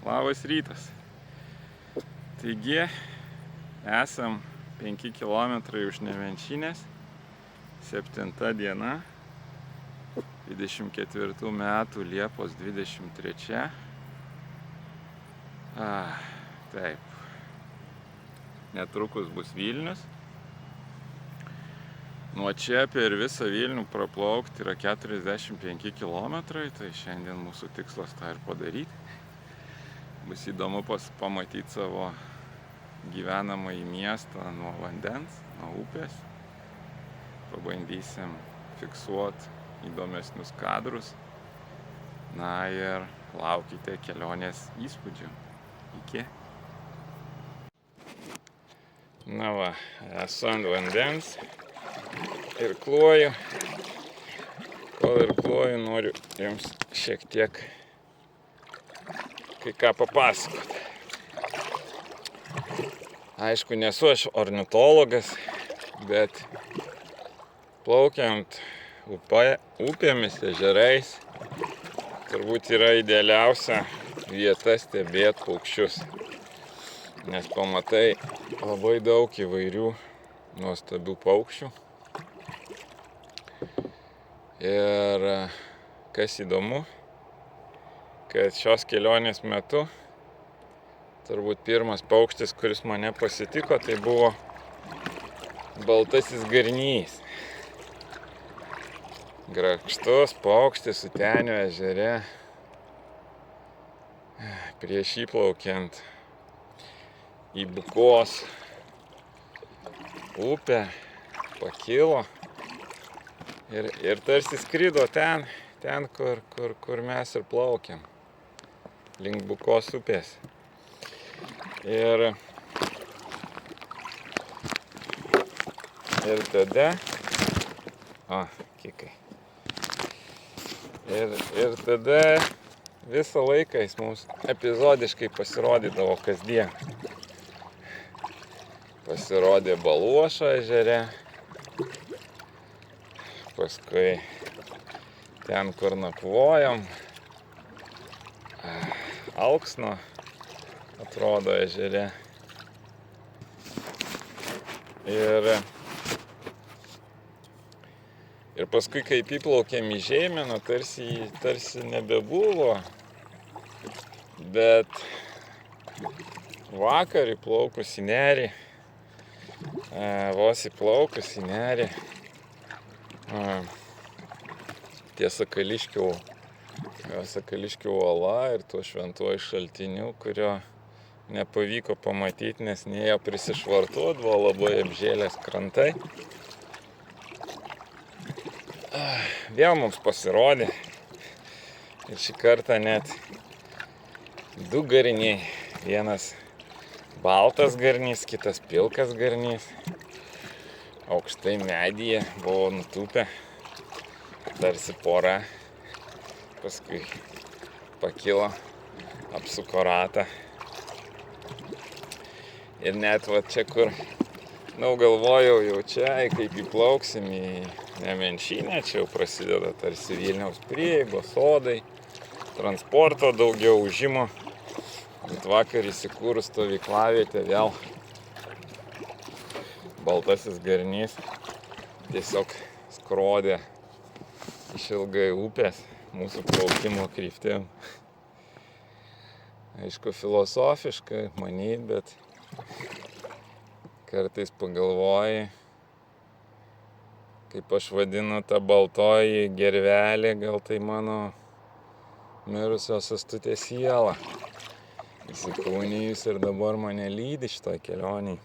Labas rytas. Taigi, esam 5 km už Nemenčinės, 7 diena, 24 metų Liepos 23. Taip, netrukus bus Vilnius. Nuo čia per visą Vilnių praplaukti yra 45 km, tai šiandien mūsų tikslas tą ir padaryti. Bus įdomu pamatyti savo gyvenamąjį miestą nuo vandens, nuo upės. Pabandysim fiksuoti įdomesnius kadrus. Na ir laukite kelionės įspūdžių. Iki. Na va, esu ant vandens. Irkluoju. Kol irkluoju, noriu jums šiek tiek kai ką papasakoti. Aišku, nesu aš ornitologas, bet plaukiant upėmis, ežerais, turbūt yra idealiausia vieta stebėti paukščius. Nes pamatai labai daug įvairių nuostabių paukščių. Ir kas įdomu, kad šios kelionės metu turbūt pirmas paukštis, kuris mane pasitiko, tai buvo baltasis garnys. Grakštus paukštis Utenio ežere. Prieš įplaukiant į Bukos upę pakilo ir tarsi skrido ten kur mes ir plaukiam, link Bukos upės. Ir tada kikai. Ir tada visą laiką jis mums epizodiškai pasirodydavo kasdien. Pasirodė Baluošo ežere, paskui ten, kur nakvojom, Alksno atrodo ežere. Ir paskui, kaip įplaukėm į Žeimeną, tarsi nebebuvo, bet vakar įplaukus į nerį, vos įplaukus į nerį, ties Sakališkių uola ir tuo šventuoju šaltiniu, kurio nepavyko pamatyti, nes neėjo prisišvartuot, buvo labai apžėlęs krantai. Vėl mums pasirodė ir šį kartą net du garniai. Vienas baltas garnys, kitas pilkas garnys. Aukštai medyje buvo nutūpę, tarsi pora. Paskui pakilo, apsuko ratą. Ir net va čia, kur galvojau jau čia, kaip įplauksim į Nemenčinę, čia jau prasideda tarsi Vilniaus prieigos, sodai, transporto daugiau užimo. Bet vakar įsikūrus stovyklavietę vėl baltasis garnys tiesiog skrodė išilgai upės mūsų plaukimo kryptim. Aišku, filosofiškai manyt, bet kartais pagalvoji, kaip aš vadinu tą baltoji gervelė, gal tai mano mirusios sestutės siela. Įsikūnijus ir dabar mane lydi šitoj kelionėj.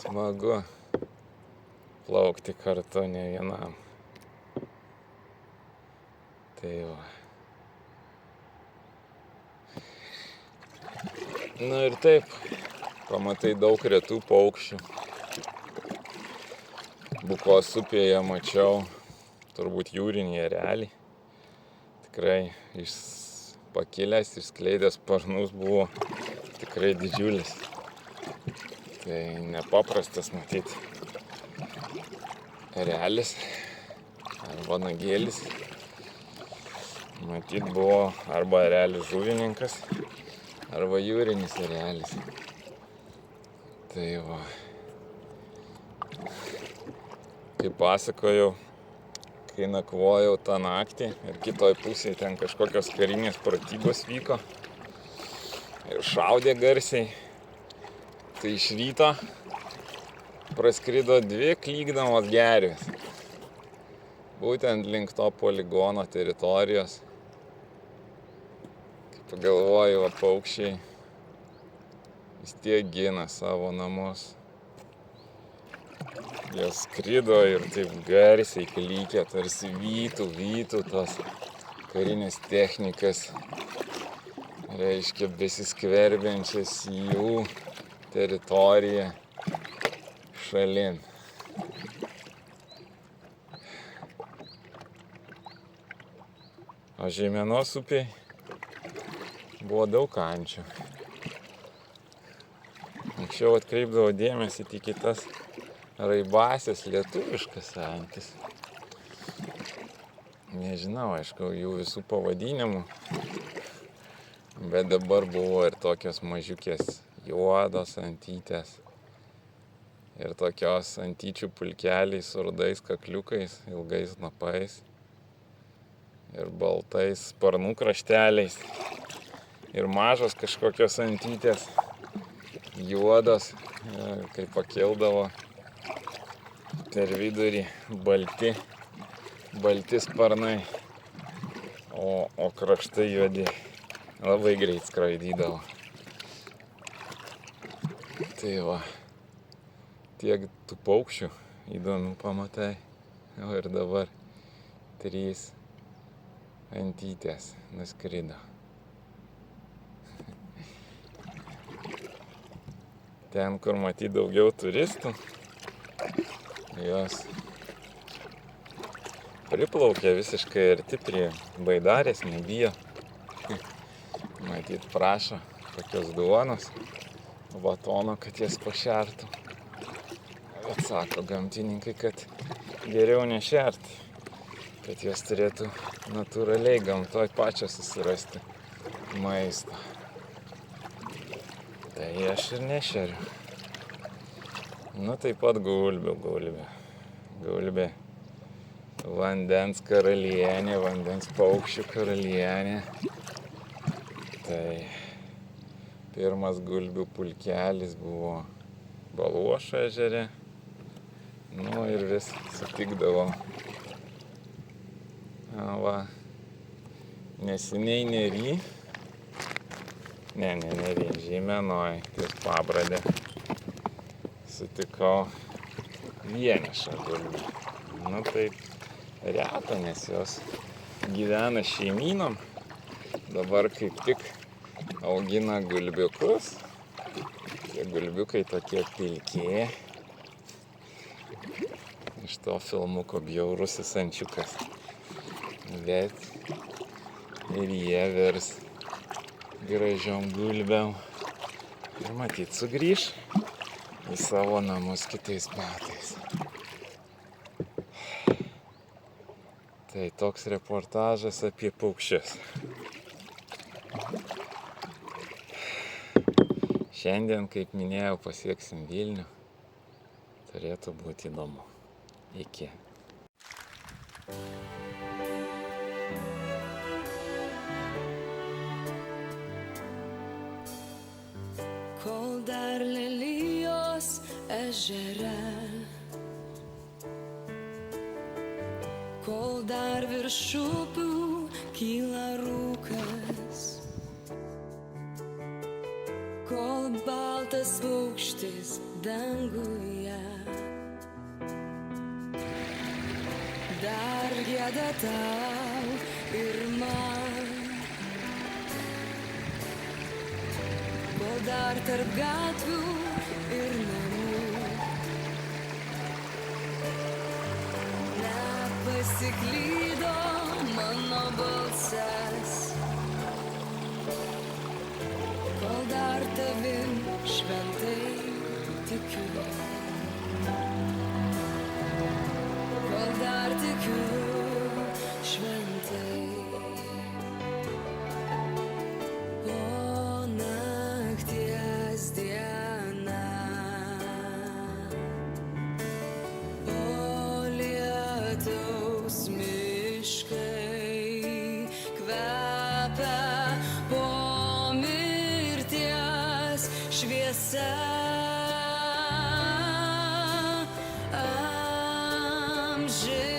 Smagu plaukti kartu ne vienam. Tai va. Nu ir taip, pamatai daug retų paukščių. Bukos upėje mačiau turbūt jūrinį erelį. Tikrai pakilęs, išskleidęs sparnus buvo tikrai didžiulis. Tai nepaprastas matyti erelis. arba nagėlis. Matyt buvo arba erelis žuvininkas, arba jūrinis erelis. Tai va. Kaip pasakojau, kai nakvojau tą naktį ir kitoj pusėje ten kažkokios karinės pratybos vyko ir šaudė garsiai, tai iš ryto praskrido 2 klykdamos gervės. Būtent link to poligono teritorijos. Kaip pagalvoju, va, paukščiai vis tiek gina savo namus. Jos skrido ir taip garsiai klykė, tarsi vytų tos karinės technikas, reiškia besiskverbiančias į jų teritoriją šalin. O Žeimenos upėj buvo daug ančių. Anksčiau atkreipdavo dėmesį tik į tas raibasias lietuviškas antis. Nežinau, aišku, jų visų pavadinimų, bet dabar buvo ir tokios mažiukės juodos antytės ir tokios antyčių pulkeliai su rudais kakliukais, ilgais snapais ir baltais sparnų krašteliais ir mažos kažkokios antytės juodos, kai pakildavo per vidurį balti sparnai, o kraštai juodi, labai greit skraidydavo. Tai va, tiek tų paukščių įdomių pamatai, o ir dabar 3 antytės nuskrido. Ten, kur matyt daugiau turistų, jos priplaukė visiškai arti prie baidarės, nebijo. Matyt, prašo tokios duonos, batono, kad jas pašertų. Bet sako gamtininkai, kad geriau nešerti, kad jos turėtų natūraliai gamtoj pačios susirasti maisto. Tai aš ir nešeriu. Nu, taip pat gulbė. Gulbė vandens karalienė, vandens paukščių karalienė. Tai pirmas gulbių pulkelis buvo Baluošo ežere. Nu ir vis sutikdavo. Va, neseniai Nery. Ne Nery, Žeimenoj, ties Pabradė. Sutikau vienišą gulbę. Nu taip reta, nes jos gyvena šeimynom. Dabar kaip tik augina gulbiukus. Tie gulbiukai tokie pilkė. Iš to filmuko Bjaurusis ančiukas. Bet ir jie virs gražiom gulbėm. Ir matyt sugrįš į savo namus kitais metais. Tai toks reportažas apie paukščius. Šiandien, kaip minėjau, pasieksim Vilnių. Turėtų būti įdomu. Iki. Kol dar lelijos ežere, kol dar virš upių kyla rūkas, kol baltas paukštis danguje dar gieda tau ir man. Kol dar tarp gatvių ir namų nepasiklydo mano balsas, kol dar tavim šventai tikiu, kol dar tikiu. žiūrėk.